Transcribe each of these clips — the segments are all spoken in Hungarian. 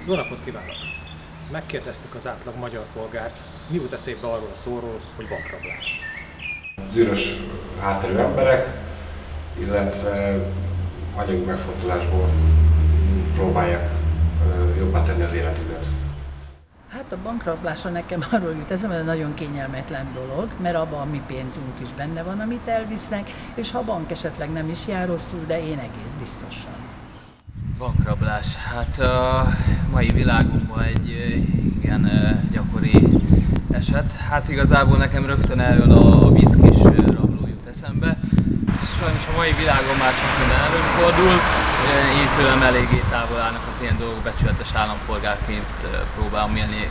Jó napot kívánok! Megkérdeztük az átlag magyar polgárt, mi jut eszébe arról a szóról, hogy bankrablás. Zűrös hátterű emberek, illetve anyagi megfontolásból próbálják jobbá tenni az életüket. Hát a bankrablásra nekem arról jut eszembe, hogy nagyon kényelmetlen dolog, mert abban a mi pénzünk is benne van, amit elvisznek, és ha a bank esetleg nem is jár rosszul, de én egész biztosan. Bankrablás. Hát a mai világunkban egy igen gyakori eset. Hát igazából nekem rögtön erről a viszkis rabló jut eszembe. Sajnos a mai világon már csak minden előfordul. Én tőlem eléggé távol állnak az ilyen dolgok, becsületes állampolgárként próbálom élni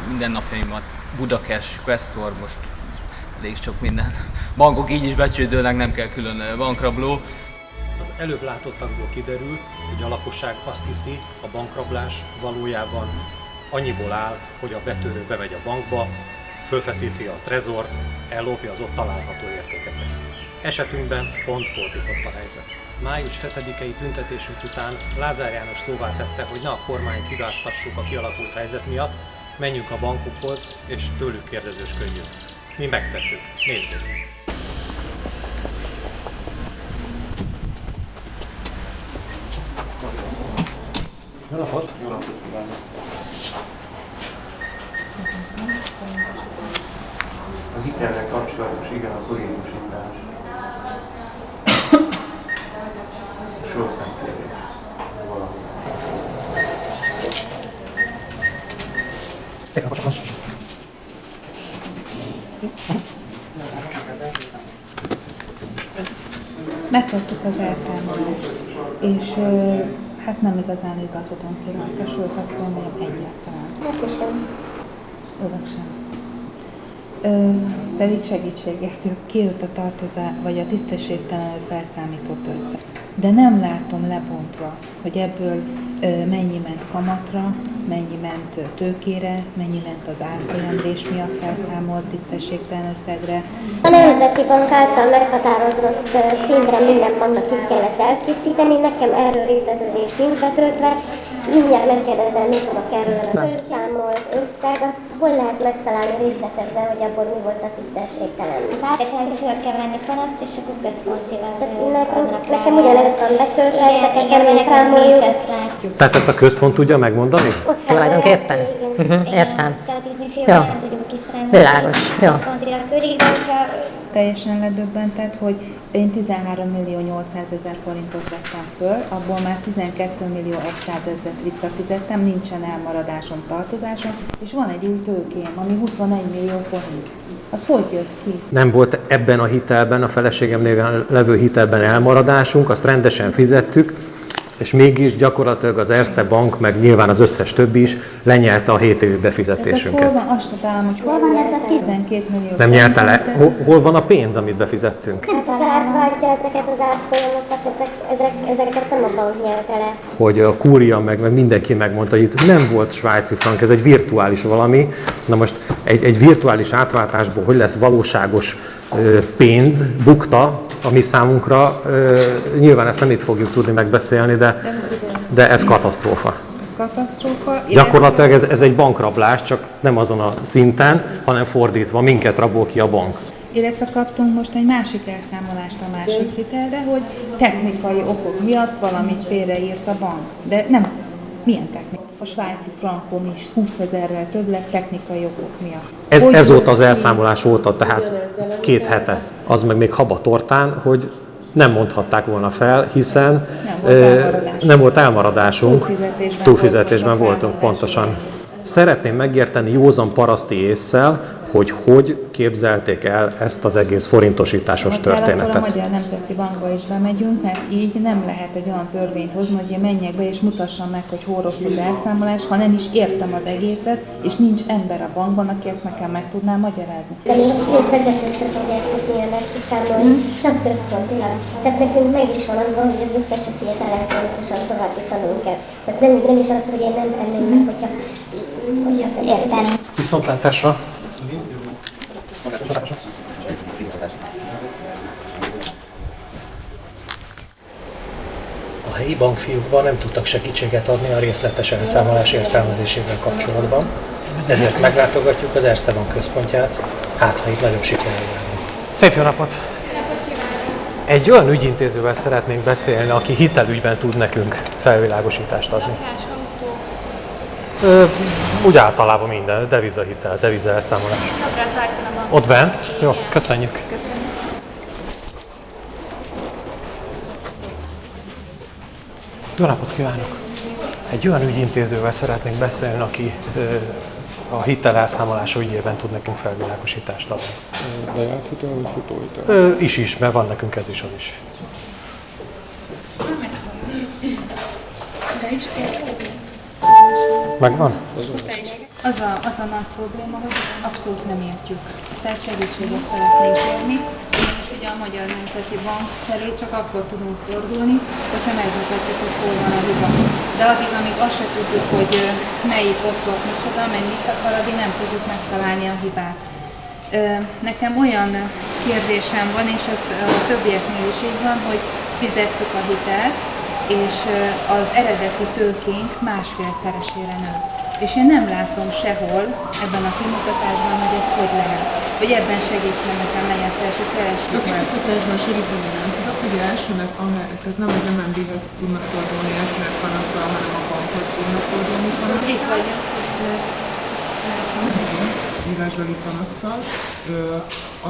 mindennapjaimat. Budacash, Questor, most elég sok minden. Bankok így is becsődölnek, nem kell külön bankrabló. Az előbb látottakból kiderül, hogy a lakosság azt hiszi, a bankrablás valójában annyiból áll, hogy a betörő bemegy a bankba, fölfeszíti a trezort, ellopja az ott található értékeket. Esetünkben pont fordított a helyzet. Május 7-i tüntetésünk után Lázár János szóvá tette, hogy ne a kormányt hibáztassuk a kialakult helyzet miatt, menjünk a bankokhoz és tőlük kérdezősködjünk. Mi megtettük. Nézzük! Jó napot! Jó napot kívánok! A hitelnek kapcsolatos, igen, a forintosítás. Sorszentlévét. Valahol. Szépen kapcsolatban! Megkaptuk az elszámolást, és hát nem igazán igazodom ki rajta, sőt azt mondom, egyáltalán. Neki sem. Örök sem. Pedig segítségért kijött a tartozás, vagy a tisztességtelenül felszámított összeg. De nem látom lebontva, hogy ebből mennyi ment kamatra, mennyi ment tőkére, mennyi ment az árfolyamlés miatt felszámolt tisztességtelen összegre. A Nemzeti Bank által meghatározott szintre minden banknak így kellett elkészíteni, nekem erről részletezés nincs betöltve. Mindjárt megkérdezem, mit tudok erről a fölszámolt összeg, azt hol lehet megtalálni részletezve, hogy abból mi volt a tisztességtelen. Föl kell venni panaszt, és akkor központilag Nekem ugyanez van betöltve, ezeket nem számoljuk. Tehát ezt a központ tudja megmondani? Tulajdonképpen? Értem. Tehát itt mi Jó. félben nem tudjuk kiszámolni. Világos. Jó. Központilag küldik, de hogyha Teljesen ledöbbentett, hogy én 13.800.000 forintot vettem föl, abból már 12.100.000 visszafizettem, nincsen elmaradásom, tartozásom, és van egy új tőkém, ami 21 millió forint. Az hogy jött ki? Nem volt ebben a hitelben, a feleségem néven levő hitelben elmaradásunk, azt rendesen fizettük, és mégis gyakorlatilag az Erste Bank, meg nyilván az összes többi is lenyelte a 7 évi befizetésünket. Hol van, azt találom, hogy hol van ez a 12 millió Nem nyelte le? Hol van a pénz, amit befizettünk? Hát, hogyha átváltja ezeket az árfolyamokat, ezeket nem a bank nyelte le. Hogy a kúria meg mindenki megmondta, hogy itt nem volt svájci frank, ez egy virtuális valami. Na most egy virtuális átváltásból hogy lesz valóságos pénz, bukta a mi számunkra, nyilván ezt nem itt fogjuk tudni megbeszélni, de ez katasztrófa. Ez katasztrófa. Gyakorlatilag ez egy bankrablás, csak nem azon a szinten, hanem fordítva, minket rabol ki a bank. Illetve kaptunk most egy másik elszámolást a másik hitelre, hogy technikai okok miatt valamit félreírt a bank. De nem, milyen technika? A svájci frankon is 20 000-rel több lett technikai okok miatt. Ez óta az elszámolás óta, tehát 2 hete. Az meg még habatortán, hogy nem mondhatták volna fel, hiszen nem volt elmaradásunk, túlfizetésben voltunk pontosan. Szeretném megérteni józan paraszti ésszel, hogy képzelték el ezt az egész forintosításos történetet. A Magyar Nemzeti Bankba is bemegyünk, mert így nem lehet egy olyan törvényt hozni, hogy én menjek be és mutassam meg, hogy hol rossz az elszámolás, ha nem is értem az egészet, és nincs ember a bankban, aki ezt nekem meg tudná magyarázni. De még a vezetők sem fogják tudni ennek kiszámolni, sem központilag. Tehát nekünk meg is van abban, hogy az összeset ilyet elektronikusan továbbítanunk kell. Tehát nem is az, hogy én nem tenném meg, hogyha érteni. Viszontlátásra! A helyi bankfiókban nem tudtak segítséget adni a részletes elszámolás értelmezésével kapcsolatban, ezért meglátogatjuk az Erste Bank központját, hát ha itt nagyobb sikerrel járunk. Szép jó napot! Egy olyan ügyintézővel szeretnénk beszélni, aki hitelügyben tud nekünk felvilágosítást adni. Úgy általában minden, devizahitel, devizaelszámolás. Ott bent? Jó, köszönjük. Jó napot kívánok! Egy olyan ügyintézővel szeretnénk beszélni, aki a hitelelszámolása ügyében tud nekünk felvilágosítást adni. Lejárt hitel, vagy futóhitel? Is, mert van nekünk ez is, az is. Megvan? Az a nagy probléma, hogy abszolút nem értjük. Tehát segítséget szeretnénk kérni, és ugye a Magyar Nemzeti Bank felé csak akkor tudunk fordulni, hogyha megmutatjuk, hogy hol van a hiba. De addig, amíg azt se tudjuk, hogy melyik oszlop micsoda, mennyit akar, addig nem tudjuk megtalálni a hibát. Nekem olyan kérdésem van, és ez a többieknél is így van, hogy fizettük a hitelt, és az eredeti tőkénk másfélszeresére nőtt. És én nem látom sehol ebben a kimutatásban, hogy ez hogy lehet. Hogy ebben segítsen nekem, legyen szíves, keressük meg. A kimutatásban segíteni nem tudok, ugye elsőnek, tehát nem az MNB-hez tudnak fordulni elsőnek panasztal, hanem a bankhoz tudnak fordulni panasztal. Itt vagyok. Írásbeli panasszal.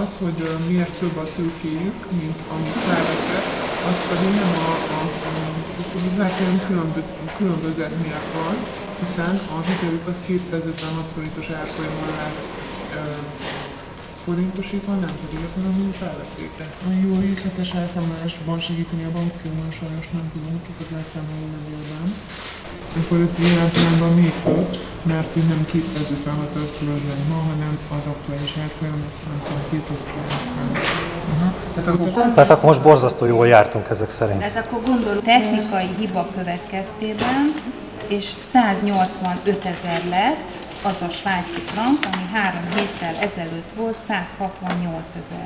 Az, hogy miért több a tőkéjük, mint amit felvettek, az pedig nem az különbözet miatt van, hiszen a hitelük az 256 forintos árfolyamon lett forintosítva, nem pedig azon, amit felvették. A jó részletes elszámolásban segíteni a bankfiókban sajnos nem tudunk, csak az elszámoló levélben. Akkor ez ilyen pillanatban még több, mert így nem 256 szorosan ma, hanem az aktuális árfolyam, azt nem tudom, 290. Tehát akkor most borzasztó jól jártunk ezek szerint. Tehát akkor gondolom, technikai hiba következtében, és 185 000 lett az a svájci frank, ami 3 héttel ezelőtt volt 168 000.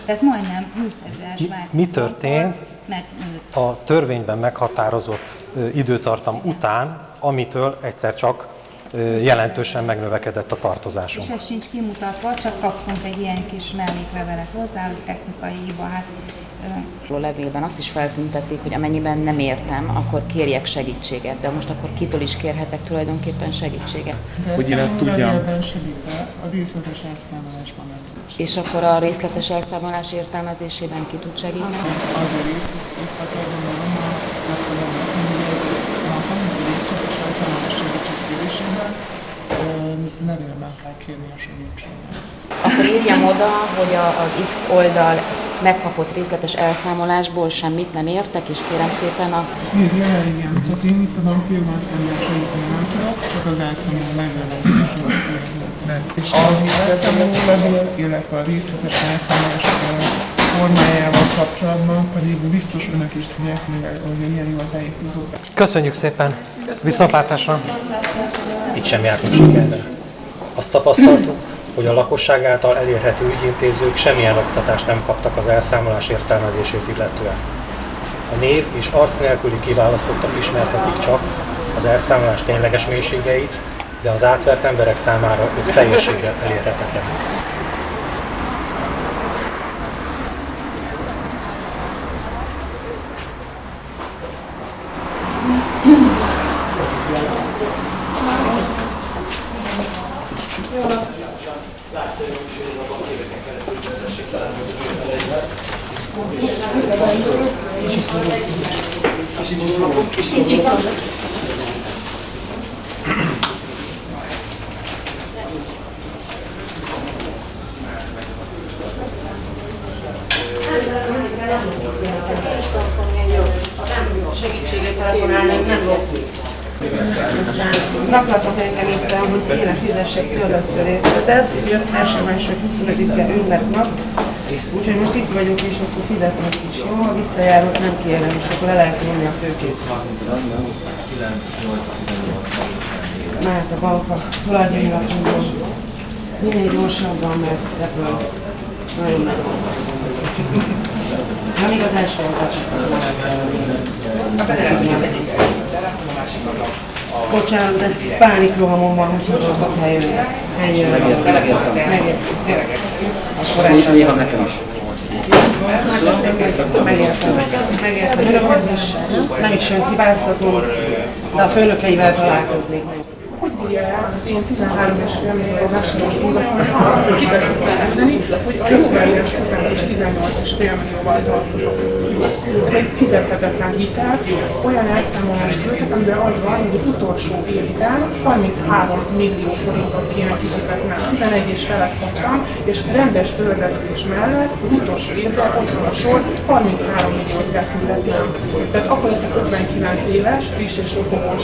Tehát majdnem 20 000 svájci Mi történt megnőtt. a törvényben meghatározott időtartam után, amitől egyszer csak jelentősen megnövekedett a tartozásunk? És ez sincs kimutatva, csak kaptunk egy ilyen kis melléklevelet hozzá, hogy technikai hiba. Hát, A levélben azt is feltüntették, hogy amennyiben nem értem, akkor kérjek segítséget, de most akkor kitől is kérhetek tulajdonképpen segítséget? Hogy én ezt tudjam. A részletes elszámolásban nem tud. És akkor a részletes elszámolás értelmezésében ki tud segíteni? Azért itt a gondolom azt mondom, hogy a részletes elszámolás segítségkérésében levélben kell kérni a segítséget. Akkor írjam oda, hogy az X oldal megkapott részletes elszámolásból semmit nem értek, és kérem szépen a... Írja el, igen. Tehát én itt a bankfiókban nem segíteni nem tudok, csak az elszámoló levélet is és az elszámoló levél, illetve a részletes elszámolás formájával kapcsolatban pedig biztos önök is tudják, hogy ilyen jól tájékozódtak. Köszönjük szépen! Viszontlátásra! Itt sem jártunk sikerrel. Azt tapasztaltuk, hogy a lakosság által elérhető ügyintézők semmilyen oktatást nem kaptak az elszámolás értelmezését illetően. A név és arc nélküli kiválasztottak ismerhetik csak az elszámolás tényleges mélységeit, de az átvert emberek számára ők teljességgel elérhetetlenek. Segítséget telefonálnék, nem lopni. Naplapot engem írtam, hogy kéne fizessek különböző részletet, jött SMS-ök 25-e ünnepnap, úgyhogy most itt vagyok, és akkor fizetnek is, jó? Ha visszajárok, nem kérem, és akkor le lehet venni a tőkét. Mert a bank a tulajdonilag minél gyorsabban, mert ebből nagyon nem van. Nem még az első bocsánat, de pánikrohamon van, hogy hívottak helyőnek. Akkor néha nekem is. Megértem. Nem is jön hibáztatom, de a főnökeivel találkoznék meg. Hogy bírja el az én 13,5 millió versenyes múlatomat azt, hogy kitetszett elmondani, hogy a jogvállalás után is 18,5 millióval tartozok. Ez egy fizethetetlen hitel, olyan elszámolást költek, amiben az van, hogy az utolsó évben 33 millió forintot kéne kifizetnem. 11 és felett kaptam, és rendes törlesztés mellett az utolsó évben ott van a sor, 33 milliót kell fizetnem. Tehát akkor leszek 59 éves, friss és okos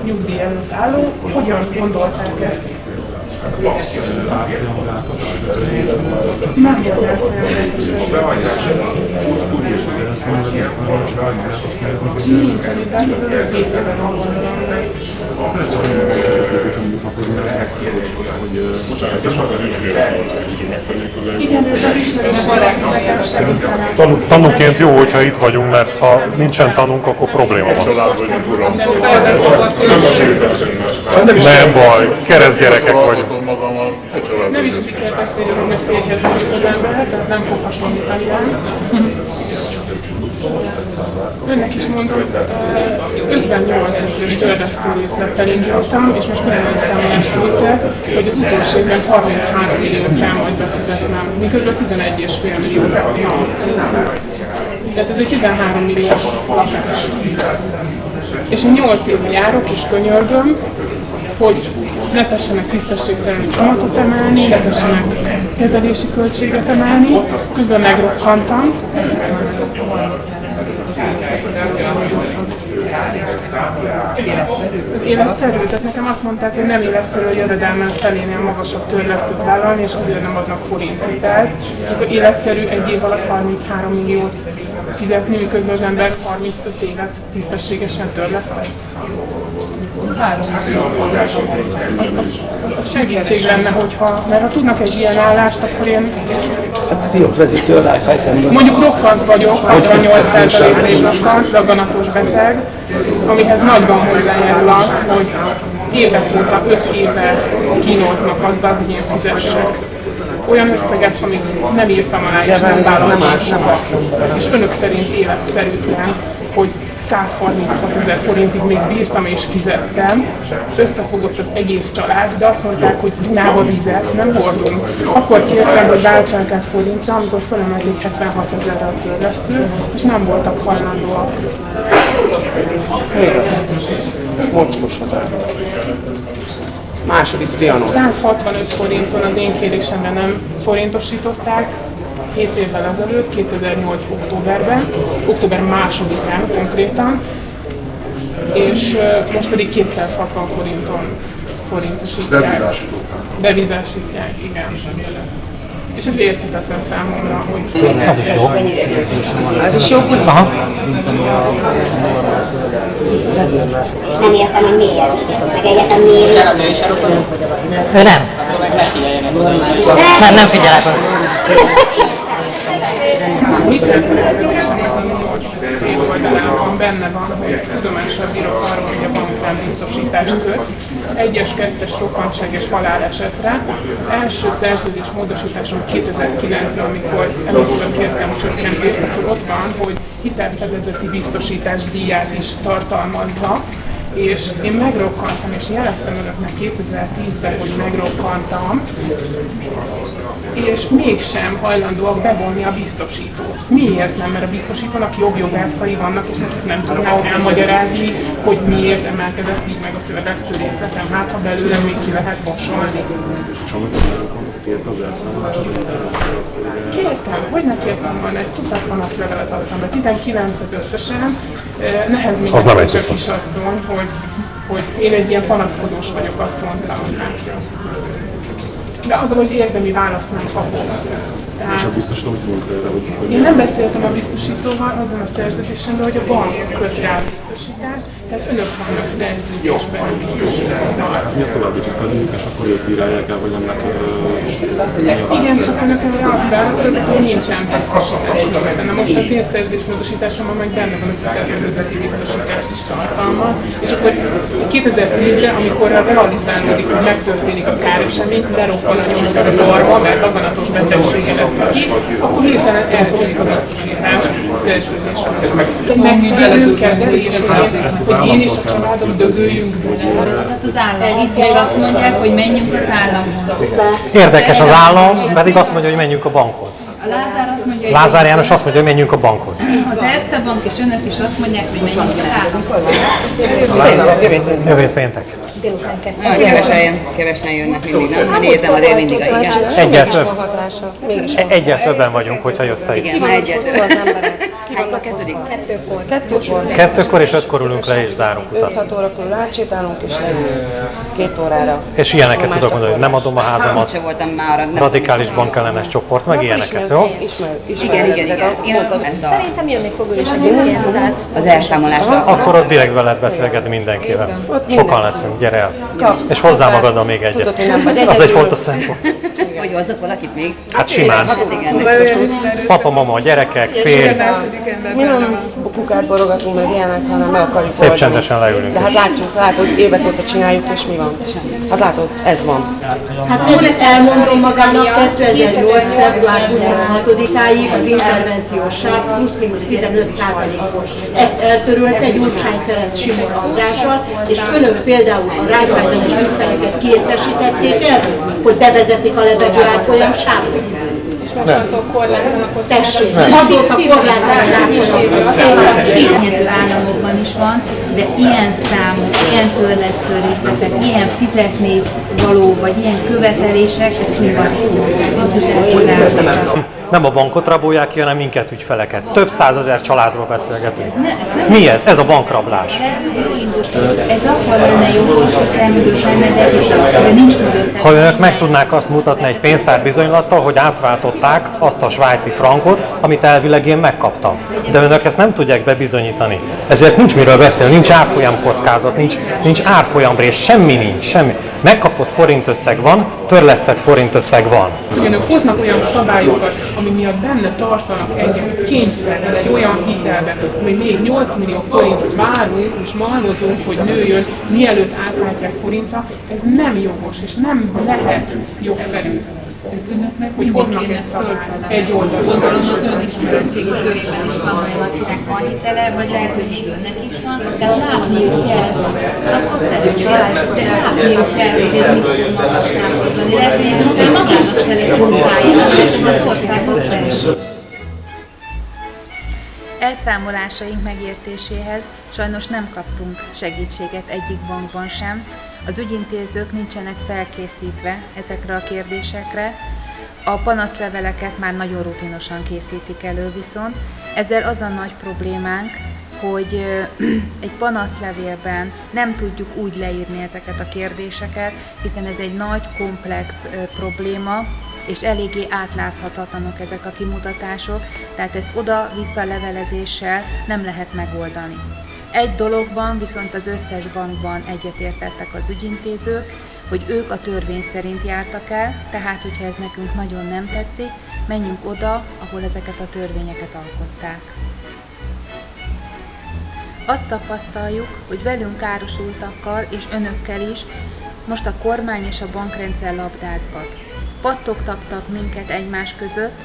nyugdíj előtt álló, hogyan gondolták ezt? Nem volt nincsen itt, de az előző évben gondolom meg. Igen, ők az ismerős valaki nekem segítenek. Tanúként jó, hogyha itt vagyunk, mert ha nincsen tanunk, akkor probléma van. Nem baj, keresztgyerekek vagyunk. Nem is sikertestvérek, hogy férjhez mondjuk az ember, tehát nem fog hasonlítani rá. Önnek is mondom, 58 ezres törlesztő részlettel indultam, és most nagyon számolás ültek, hogy az utolsó évben 33 milliót kell majd befizetnem, miközben 11,5 milliót kaptam. Tehát ez egy 13 milliós lakás. És én 8 éve járok és könyörgöm, hogy ne tessenek tisztességtelen kamatot emelni, ne tessenek kezelési költséget emelni, közben megrokkantam. Életszerű, tehát nekem azt mondták, hogy nem életszerű a jövedelmen felénél magasabb törlesztőt vállalni, és azért nem adnak forinthitelt. És akkor életszerű egy év alatt 33 milliót fizetni, miközben az ember 35 évet tisztességesen törlesztett. Az segítség lenne, hogyha, mert ha tudnak egy ilyen állást, akkor én... Diókvezető a Lifehigh-szemben. Mondjuk rokkant vagyok, 68%-ig rokkant, daganatos beteg, amihez nagyban hozzájárul az, hogy évek óta, 5 éve kínoznak azzal, hogy én fizessek olyan összeget, amit nem írtam alá és nem vállaltam sokat. És önök szerint életszerűtlen, hogy 136 000 forintig még bírtam és fizettem, összefogott az egész család, de azt mondták, hogy Dunába vizet nem hordunk. Akkor kértem, hogy váltsák át forintra, amikor felemelték 76 000-re a törlesztő, és nem voltak hajlandóak. Mocskos az ember. Második Trianon. 165 forinton az én kérésemre nem forintosították, 7 évvel ezelőtt, 2008. októberben, október 2-án konkrétan, és most pedig 260 forinton forintosítják. Devizásítják, igen. És ez érthetetlen számomra, hogy... Ez is jó. Ez is jó, hogy... Aha. És nem értem, hogy miért. Meg egyetem miért. Ő nem. Nem figyelek. Hitelszerződésben benne van, hogy tudomással bírok arról, hogy a bank nem biztosítást köt. 1-es, 2-es rokkantság és halálesetre. Az első szerződés módosításom 2009-ben, amikor először kértem csökkentést, akkor ott van, hogy hitelfedezeti biztosítás díját is tartalmazza. És én megrokkantam, és jeleztem önöknek 2010-ben, hogy megrokkantam, és mégsem hajlandóak bevonni a biztosítót. Miért nem? Mert a biztosítónak jobb jogászai vannak, és nekik nem tudnák elmagyarázni, hogy miért emelkedett így meg a törlesztő részletem, hát ha belőlem még ki lehet vasolni. Kértem, hogy ne kértem volna, egy tucat panaszlevelet adtam be, 19-et összesen, nehezményezések kisasszony, hogy én egy ilyen panaszkodós vagyok, azt mondtam. De az, hogy érdemi választ nem kapok. És a biztosító mit mondta erre, hogy... Én nem beszéltem a biztosítóval azon a szerződésemben, hogy a bank köt rá a biztosítást, Tehát önök vannak szerződésben biztosítva. Mi azt tovább is felünk, és akkor ők bírálják el, vagy ennek igen, csak önök erre azt válaszoltak, hogy nincsen biztosítás benne. Most az én szerződésmódosításomban meg benne van, hogy a környezeti biztosítást is tartalmaz, és akkor 2010-re, amikor realizálódik, hogy megtörténik a káresemény, leroppan a nyomorba, mert daganatos betegsége lesz ki, akkor hirtelen eltűnik a biztosítás szerződésről. Megfelelő kezelésért, hogy én és a családom dögöljünk bele. Az állam. Itt is azt mondják, hogy menjünk az államhoz. Érdekes, az állam pedig azt mondja, hogy menjünk a bankhoz. A Lázár azt mondja, hogy Lázár János azt mondja, hogy menjünk a bankhoz. az Erste Bank és önök is azt mondják, hogy menjünk az államhoz. Jövő péntek. Kevesen jönnek mindig, nem? Én értem, azért mindig Egyel többen vagyunk, hogyha jössz te is. Igen, már egyet. Hánykor kezdődik? Kettőkor és 5-kor ülünk le és zárunk utat. 5-6 órakor átsétálunk és lejövünk 2 órára. És ilyeneket tudok mondani, hogy nem adom a házamat, radikális bankellenes csoport, meg ilyeneket, jó? Igen. Szerintem jönni fog ő is egyébként, tehát... Az elszámolásra. Akkor ott direktben lehet beszélgetni mindenkivel. Sokan leszünk, gyere el. És hozzá magaddal még egyet. Az egy fontos szempont. Hogy hozzak valakit még? Hát simán. Papa, mama, gyerekek, férj. Mi nem kukát borogatunk meg ilyenek, hanem meg akarjuk Szép csendesen leülünk. De hát látod, évek óta csináljuk, és mi van? Hát látod, ez van. Hát elmondom magának 2008. február 26-áig az intervenciós sáv plusz-minusz 15%-os. Ezt eltörölte Gyurcsány Ferenc Simon Andrással, és önök például a rájfájdalmas ügyfeleket kiértesítették el, hogy bevezetik a levegő árfolyam sávot. És mostantól korlátanak ott. Tessék, azóta korlátanak. Tényező államokban is van, de ilyen számok, ilyen törlesztő részletek, ilyen fizetni való, vagy ilyen követelések, ez Nem a bankot rabolják ki, hanem minket ügyfeleket. Több 100 000 családról beszélgetünk. Mi ez? Ez a bankrablás. Ez akkor lenne jó, hogy elmondjuk lenne, de nincs mögötte. Ha önök meg tudnák azt mutatni egy pénztárbizonylattal, hogy átváltották azt a svájci frankot, amit elvileg én megkaptam. De önök ezt nem tudják bebizonyítani. Ezért nincs miről beszélni, nincs árfolyam kockázat, nincs árfolyamrés, semmi nincs, semmi. Megkapott forintösszeg van, törlesztett forintösszeg van. Ugyanúgy hoznak olyan szabályokat, ami miatt benne tartanak egy kényszerrel, egy olyan hitelbe, hogy még 8 millió forintot várunk és malmozunk, hogy nőjön, mielőtt átváltják forintra, ez nem jogos és nem lehet jogszerű. Hogy hoznak egy szabályt egy oldalon. Gondolom az önök különbségi körében is van olyan, akinek van hitele, vagy lehet, hogy még önnek is van, de látniuk kell, hát azt előbb de látniuk kell, hogy ez mit fognak használkozni. Lehet, hogy ez magának se lesz munkája, mert ez az országhoz felső. Elszámolásaink megértéséhez sajnos nem kaptunk segítséget egyik bankban sem. Az ügyintézők nincsenek felkészítve ezekre a kérdésekre. A panaszleveleket már nagyon rutinosan készítik elő viszont. Ezzel az a nagy problémánk, hogy egy panaszlevélben nem tudjuk úgy leírni ezeket a kérdéseket, hiszen ez egy nagy, komplex probléma, és eléggé átláthatatlanok ezek a kimutatások, tehát ezt oda-vissza levelezéssel nem lehet megoldani. Egy dologban viszont az összes bankban egyetértettek az ügyintézők, hogy ők a törvény szerint jártak el, tehát hogyha ez nekünk nagyon nem tetszik, menjünk oda, ahol ezeket a törvényeket alkották. Azt tapasztaljuk, hogy velünk károsultakkal és önökkel is most a kormány és a bankrendszer labdázgat. Pattogtattak minket egymás között,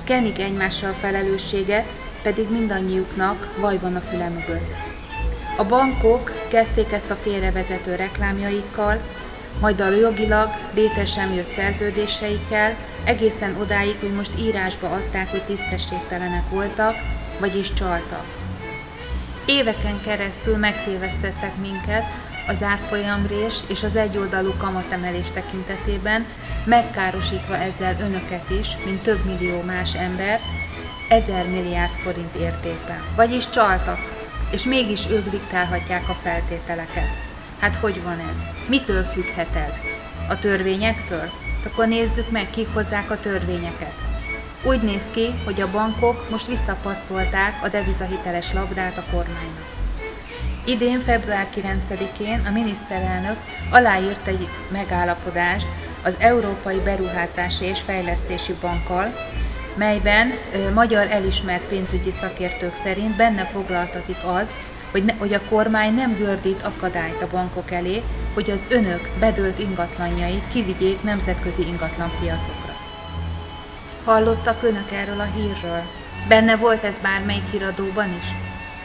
kenik egymásra a felelősséget, pedig mindannyiuknak vaj van a füle mögött. A bankok kezdték ezt a félrevezető reklámjaikkal, majd a jogilag létre sem jött szerződéseikkel, egészen odáig, hogy most írásba adták, hogy tisztességtelenek voltak, vagyis csaltak. Éveken keresztül megtévesztettek minket az árfolyamrés és az egyoldalú kamatemelés tekintetében, megkárosítva ezzel önöket is, mint több millió más embert, 1000 milliárd forint értékben. Vagyis csaltak, és mégis ők diktálhatják a feltételeket. Hát hogy van ez? Mitől függhet ez? A törvényektől? Akkor nézzük meg, kik hozzák a törvényeket. Úgy néz ki, hogy a bankok most visszapasszolták a devizahiteles labdát a kormánynak. Idén február 9-én a miniszterelnök aláírt egy megállapodást az Európai Beruházási és Fejlesztési Bankkal, melyben magyar elismert pénzügyi szakértők szerint benne foglaltatik az, hogy a kormány nem gördít akadályt a bankok elé, hogy az önök bedőlt ingatlanjait kivigyék nemzetközi ingatlanpiacokra. Hallottak önök erről a hírről? Benne volt ez bármelyik híradóban is?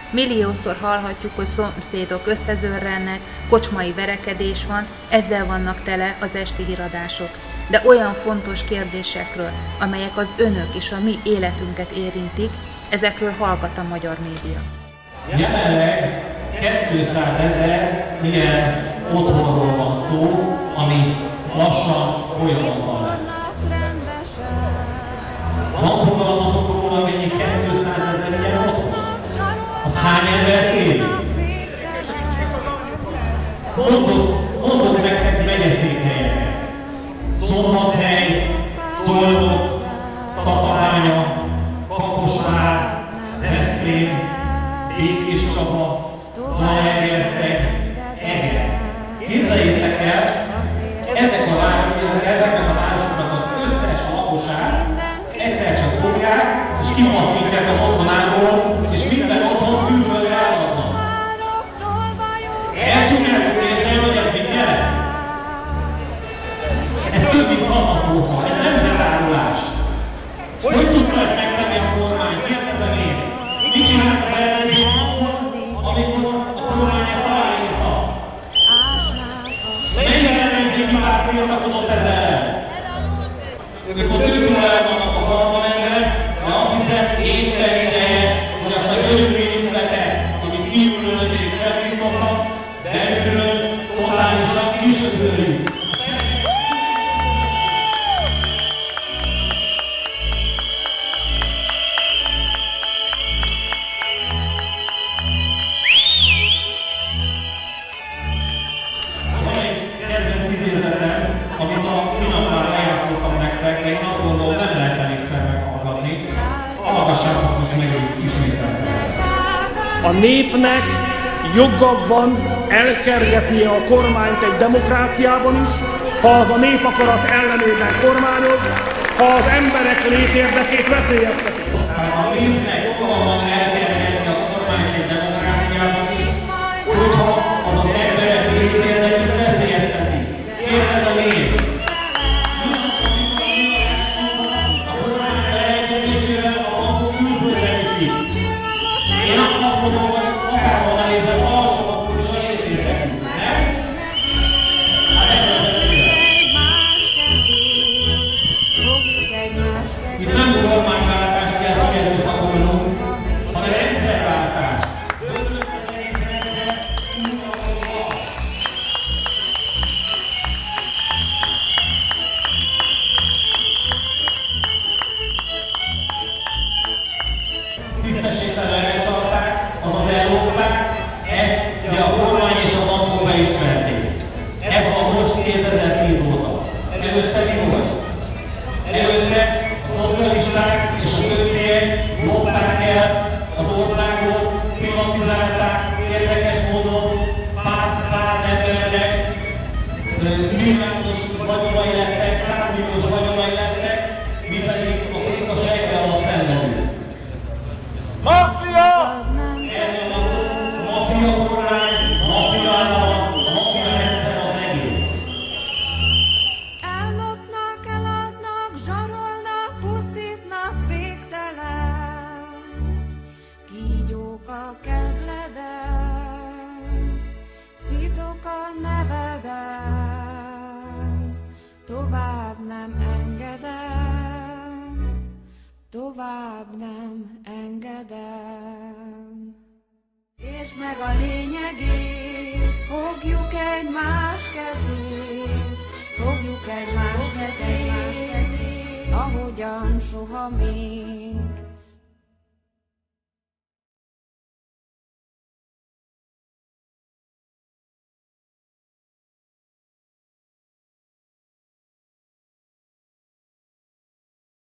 Milliószor hallhatjuk, hogy szomszédok összezörrennek, kocsmai verekedés van, ezzel vannak tele az esti híradások. De olyan fontos kérdésekről, amelyek az önök és a mi életünket érintik, ezekről hallgat a magyar média. Jelenleg 200 000 ilyen otthonról van szó, ami lassan folyamatban lesz. Van fogalmatok róla, mennyi 200 000 ilyen otthon? Az hány ember éri? Mondok nektek megyeszékhelyeket. Szombathely, Szolnok, Tatabánya, Kaposvár, Veszprém, Békéscsaba, Zalaegerszeg, Eger. Képzeljétek el, ezeknek a városoknak az összes lakosát egyszer csak fogják, és kipattítják az otthonából, és minden otthon külföldre eladnak. El tudjátok képzelni, hogy ez mit jelent? Ez több mint katasztrófa, ez nem zárulás. Hogy tudta ezt megtenni a kormány? Kérdezem én. Mit csinált az ellenzék amikor a kormány ezt aláírta? Melyik ellenzéki párt tiltakozott ezzel ellen? Ők ott őkről el vannak a parlamentben, de azt hiszem éppen ideje, hogy azt a örökményületet, amit kívülről ötték feltiltottak, belülről totálisan kisöpörjük. A népnek joga van elkergetnie a kormányt egy demokráciában is, ha az a népakarat ellenében kormányoz, ha az emberek létérdekét veszélyezteti. A népnek joga van elkergetni a kormányt egy demokráciában is, hogyha az az emberek létérdekét veszélyezteti. Kérdezem én. A kormány elengedésével a bankok külföldre viszik. Én azt mondom, hogy akárhol nehézem, alsóbb akkor is a létérdekünk, nem? Hát ebben beszélek. Itt nem kormányváltást kell megerőszakolnunk, hanem rendszerváltást. Döntött az egész rendszer, úgy, ahogy van. Tisztességtelenül elcsalták, azaz ellopták, ezt ugye a kormány és a bankok beismerték. Ez van most 2010 óta. Előtte mi volt? Előtte a szocialisták és a többiek lopták el az országot, privatizálták érdekes módon pár száz embernek, milliárdos vagyonai lettek, 100 milliós vagyonai lettek, mi pedig a béka sejke alatt szenvedünk. Maffia! Erről van szó, maffia kormány, maffia állam, maffia rendszer az egész. Ellopnak, eladnak, zsarolnak, pusztítnak végtelen. Kígyók a kedveden, szítok a neveden. Tovább nem engedem, tovább nem engedem. Értsd meg a lényegét, fogjuk egymás kezét, fogjuk egymás kezét, ahogyan soha még.